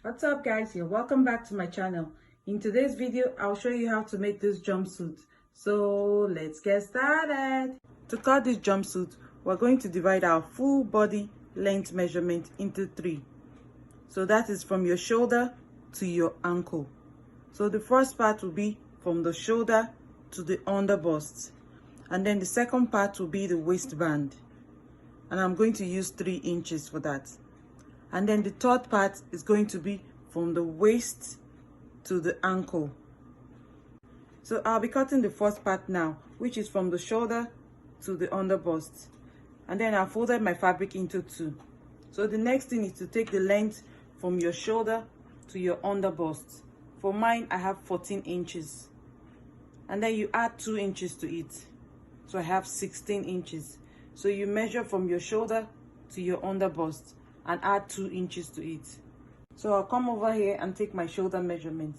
What's up guys, you're welcome back to my channel. In today's video I'll show you how to make this jumpsuit. So let's get started. To cut this jumpsuit, we're going to divide our full body length measurement into 3. So that is from your shoulder to your ankle. So the first part will be from the shoulder to the under bust, and then the second part will be the waistband, and I'm going to use 3 inches for that. And then the third part is going to be from the waist to the ankle. So I'll be cutting the first part now, which is from the shoulder to the under bust. And then I folded my fabric into 2. So the next thing is to take the length from your shoulder to your under bust. For mine, I have 14 inches. And then you add 2 inches to it. So I have 16 inches. So you measure from your shoulder to your under bust and add 2 inches to it. So I'll come over here and take my shoulder measurement.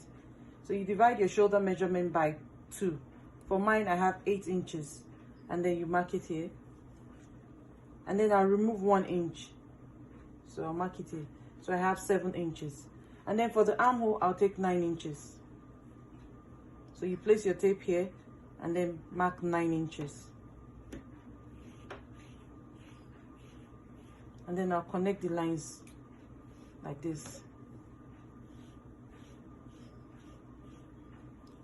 So you divide your shoulder measurement by 2. For mine, I have 8 inches. And then you mark it here. And then I'll remove 1 inch. So I'll mark it here. So I have 7 inches. And then for the armhole, I'll take 9 inches. So you place your tape here and then mark 9 inches. And then I'll connect the lines like this.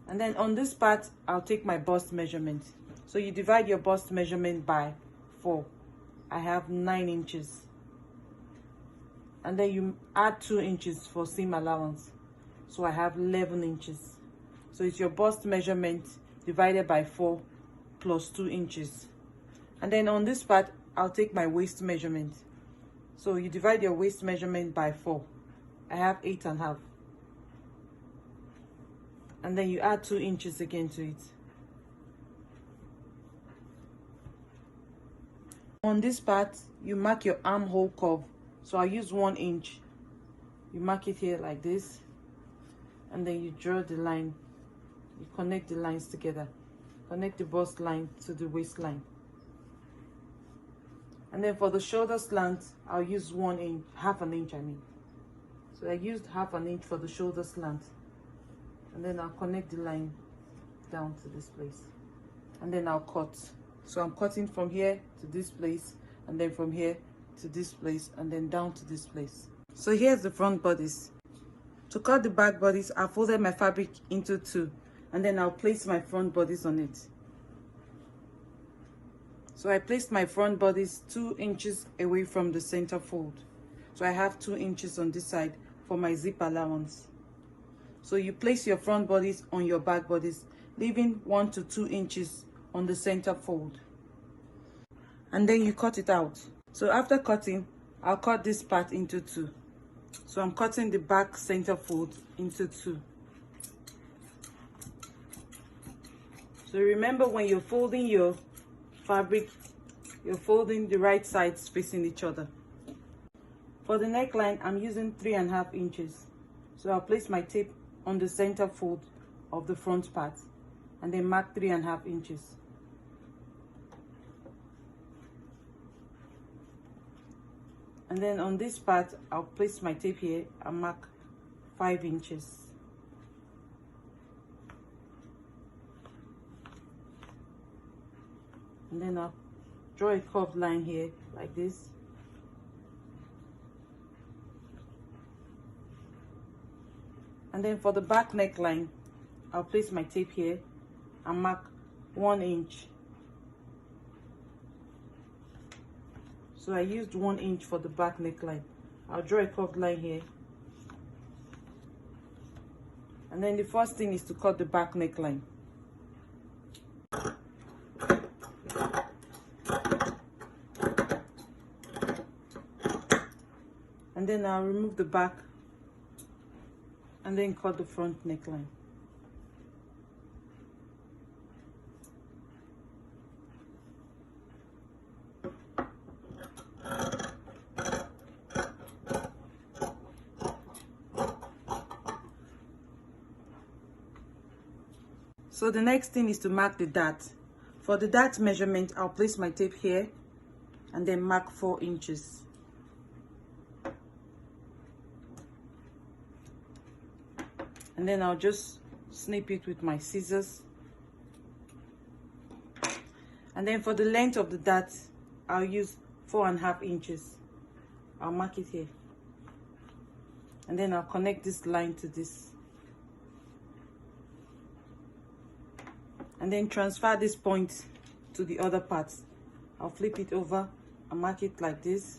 And then on this part, I'll take my bust measurement. So you divide your bust measurement by 4. I have 9 inches. And then you add 2 inches for seam allowance. So I have 11 inches. So it's your bust measurement divided by 4 plus 2 inches. And then on this part, I'll take my waist measurement. So you divide your waist measurement by 4. I have 8.5. And then you add 2 inches again to it. On this part, you mark your armhole curve. So I use 1 inch. You mark it here like this. And then you draw the line. You connect the lines together. Connect the bust line to the waistline. And then for the shoulder slant, I'll use 1 inch, half an inch I mean. So I used half an inch for the shoulder slant. And then I'll connect the line down to this place. And then I'll cut. So I'm cutting from here to this place, and then from here to this place, and then down to this place. So here's the front bodies. To cut the back bodies, I folded my fabric into 2, and then I'll place my front bodies on it. So I placed my front bodies 2 inches away from the center fold. So I have 2 inches on this side for my zip allowance. So you place your front bodies on your back bodies, leaving 1 to 2 inches on the center fold. And then you cut it out. So after cutting, I'll cut this part into 2. So I'm cutting the back center fold into 2. So remember, when you're folding your fabric, you're folding the right sides facing each other. For the neckline, I'm using 3.5 inches. So I'll place my tape on the center fold of the front part and then mark 3.5 inches. And then on this part, I'll place my tape here and mark 5 inches. And then I'll draw a curved line here like this. And then for the back neckline, I'll place my tape here and mark 1 inch. So I used 1 inch for the back neckline. I'll draw a curved line here. And then the first thing is to cut the back neckline. And then I'll remove the back and then cut the front neckline. So the next thing is to mark the dart. For the dart measurement, I'll place my tape here and then mark 4 inches. and then I'll just snip it with my scissors. And then for the length of the dart, I'll use 4.5 inches. I'll mark it here, and then I'll connect this line to this, and then transfer this point to the other part. I'll flip it over and mark it like this,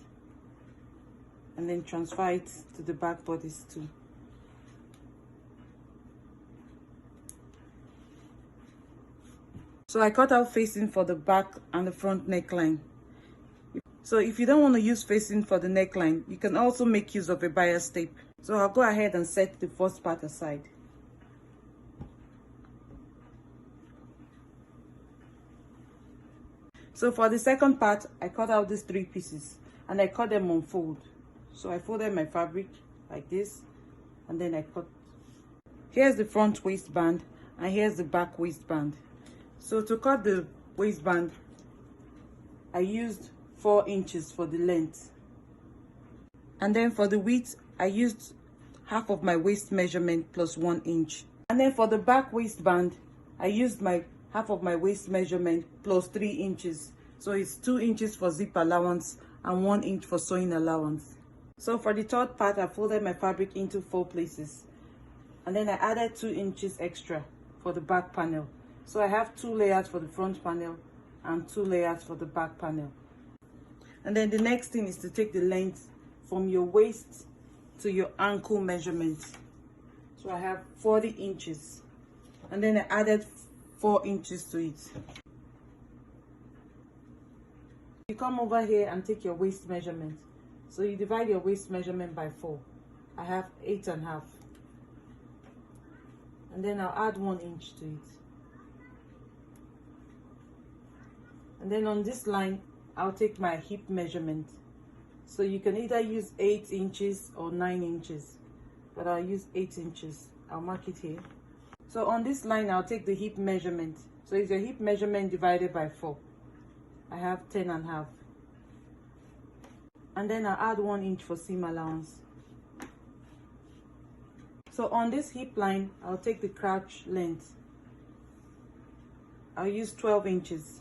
and then transfer it to the back bodice too. So I cut out facing for the back and the front neckline. So if you don't want to use facing for the neckline, you can also make use of a bias tape. So I'll go ahead and set the first part aside. So for the second part, I cut out these 3 pieces and I cut them on fold. So I folded my fabric like this, and then I cut. Here's the front waistband and here's the back waistband. So to cut the waistband, I used 4 inches for the length. And then for the width, I used half of my waist measurement plus 1 inch. And then for the back waistband, I used my half of my waist measurement plus 3 inches. So it's 2 inches for zip allowance and 1 inch for sewing allowance. So for the third part, I folded my fabric into 4 places. And then I added 2 inches extra for the back panel. So I have 2 layers for the front panel and 2 layers for the back panel. And then the next thing is to take the length from your waist to your ankle measurement. So I have 40 inches. And then I added 4 inches to it. You come over here and take your waist measurement. So you divide your waist measurement by 4. I have 8.5. And then I'll add 1 inch to it. And then on this line, I'll take my hip measurement. So you can either use 8 inches or 9 inches, but I'll use 8 inches. I'll mark it here. So on this line, I'll take the hip measurement. So it's your hip measurement divided by 4. I have 10.5. And then I'll add 1 inch for seam allowance. So on this hip line, I'll take the crouch length. I'll use 12 inches.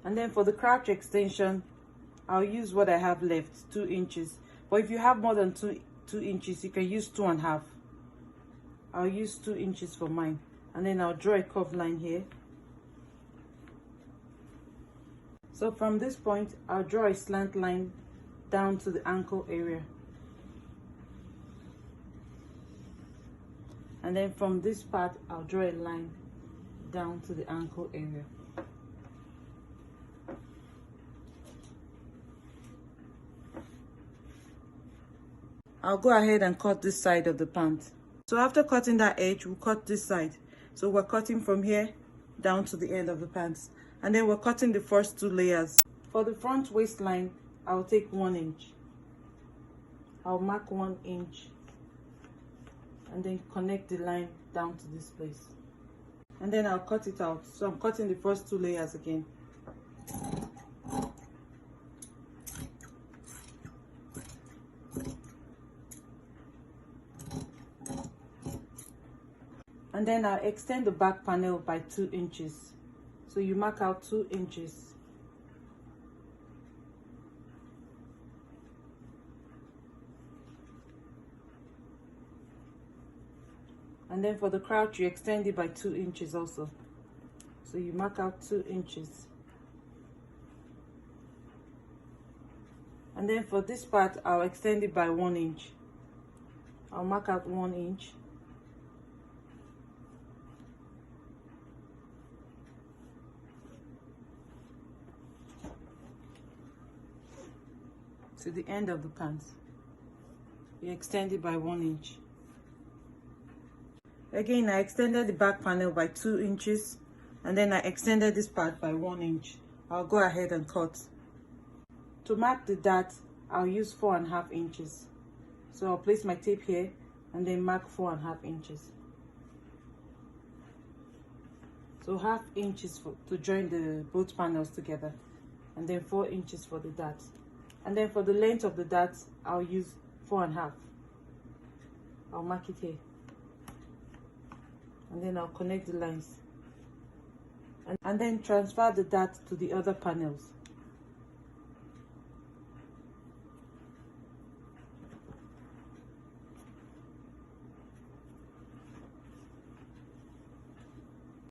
And then for the crouch extension, I'll use what I have left, 2 inches. But if you have more than 2 inches, you can use 2.5. I'll use 2 inches for mine. And then I'll draw a curved line here. So from this point, I'll draw a slant line down to the ankle area. And then from this part, I'll draw a line down to the ankle area. I'll go ahead and cut this side of the pant. So after cutting that edge, we'll cut this side. So we're cutting from here down to the end of the pants. And then we're cutting the first 2 layers. For the front waistline, I'll take 1 inch. I'll mark 1 inch. And then connect the line down to this place. And then I'll cut it out. So I'm cutting the first 2 layers again. And then I'll extend the back panel by 2 inches. So you mark out 2 inches. And then for the crouch, you extend it by 2 inches also. So you mark out 2 inches. And then for this part, I'll extend it by 1 inch. I'll mark out 1 inch. To the end of the pants. You extend it by 1 inch. Again, I extended the back panel by 2 inches, and then I extended this part by 1 inch. I'll go ahead and cut. To mark the dart, I'll use 4.5 inches. So I'll place my tape here and then mark 4.5 inches. So half inches to join the both panels together, and then 4 inches for the dart. And then for the length of the dart, I'll use 4.5. I'll mark it here, and then I'll connect the lines, and then transfer the dart to the other panels.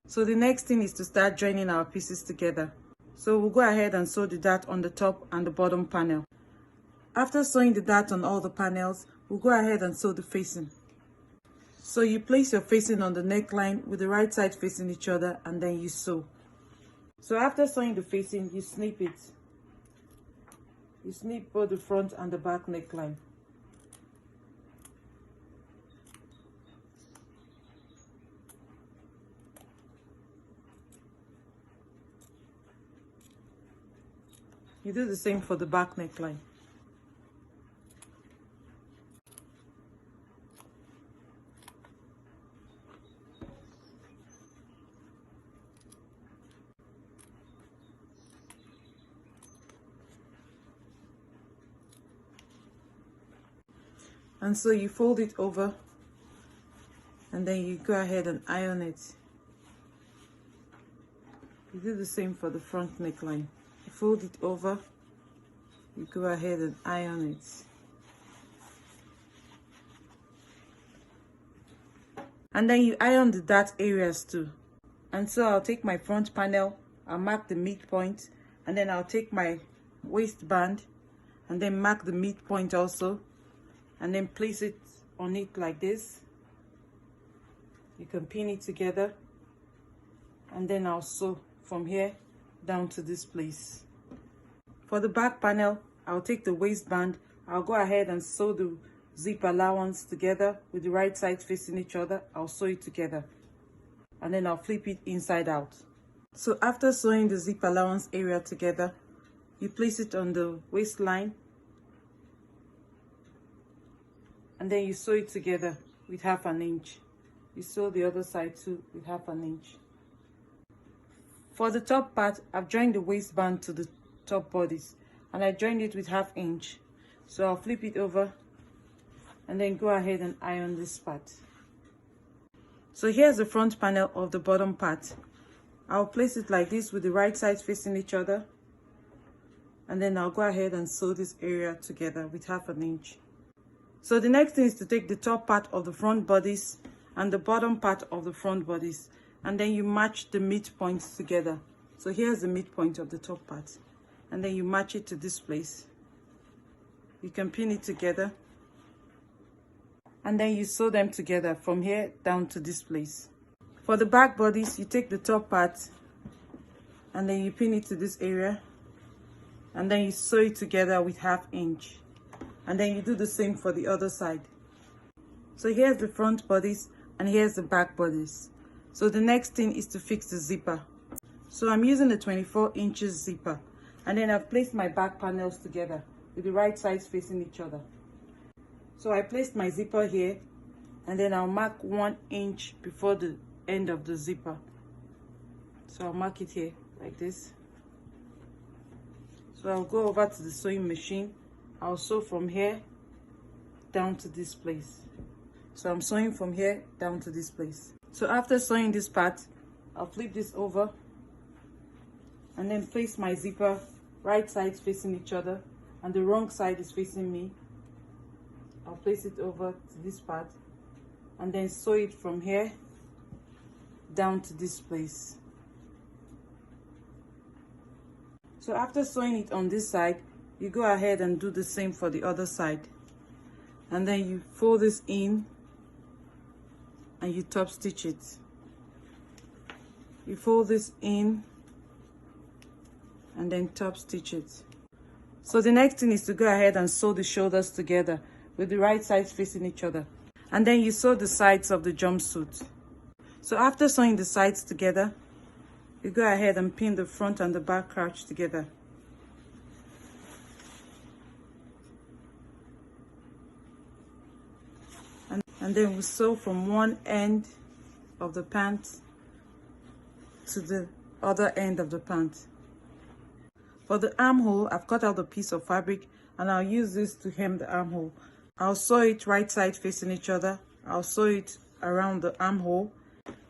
So the next thing is to start joining our pieces together. So we'll go ahead and sew the dart on the top and the bottom panel. After sewing the dart on all the panels, we'll go ahead and sew the facing. So you place your facing on the neckline with the right side facing each other, and then you sew. So after sewing the facing, you snip it. You snip both the front and the back neckline. You do the same for the back neckline. And so you fold it over, and then you go ahead and iron it. You do the same for the front neckline. You fold it over, you go ahead and iron it. And then you iron the dart areas too. And so I'll take my front panel, I'll mark the midpoint, and then I'll take my waistband and then mark the midpoint also, and then place it on it like this. You can pin it together, and then I'll sew from here down to this place. For the back panel, I'll take the waistband, I'll go ahead and sew the zip allowance together with the right side facing each other. I'll sew it together, and then I'll flip it inside out. So after sewing the zip allowance area together, you place it on the waistline, and then you sew it together with 1/2 inch. You sew the other side too with 1/2 inch. For the top part, I've joined the waistband to the top bodice, and I joined it with 1/2 inch. So I'll flip it over and then go ahead and iron this part. So here's the front panel of the bottom part. I'll place it like this with the right sides facing each other, and then I'll go ahead and sew this area together with 1/2 inch. So the next thing is to take the top part of the front bodice and the bottom part of the front bodice, and then you match the midpoints together. So here's the midpoint of the top part, and then you match it to this place. You can pin it together, and then you sew them together from here down to this place. For the back bodice, you take the top part and then you pin it to this area, and then you sew it together with 1/2 inch. And then you do the same for the other side. So here's the front bodice and here's the back bodice. So the next thing is to fix the zipper. So I'm using a 24 inches zipper, and then I've placed my back panels together with the right sides facing each other. So I placed my zipper here, and then I'll mark 1 inch before the end of the zipper. So I'll mark it here like this. So I'll go over to the sewing machine. I'll sew from here down to this place. So I'm sewing from here down to this place. So after sewing this part, I'll flip this over and then place my zipper right sides facing each other, and the wrong side is facing me. I'll place it over to this part and then sew it from here down to this place. So after sewing it on this side, you go ahead and do the same for the other side, and then you fold this in and you top stitch it. You fold this in and then top stitch it. So the next thing is to go ahead and sew the shoulders together with the right sides facing each other, and then you sew the sides of the jumpsuit. So after sewing the sides together, you go ahead and pin the front and the back crouch together. And then we sew from one end of the pant to the other end of the pant. For the armhole, I've cut out a piece of fabric and I'll use this to hem the armhole. I'll sew it right side facing each other, I'll sew it around the armhole,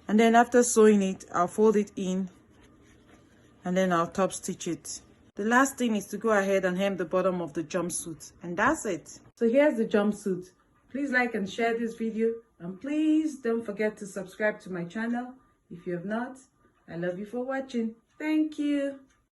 and then after sewing it, I'll fold it in, and then I'll top stitch it. The last thing is to go ahead and hem the bottom of the jumpsuit, and that's it. So here's the jumpsuit. Please like and share this video, and please don't forget to subscribe to my channel if you have not. I love you for watching. Thank you.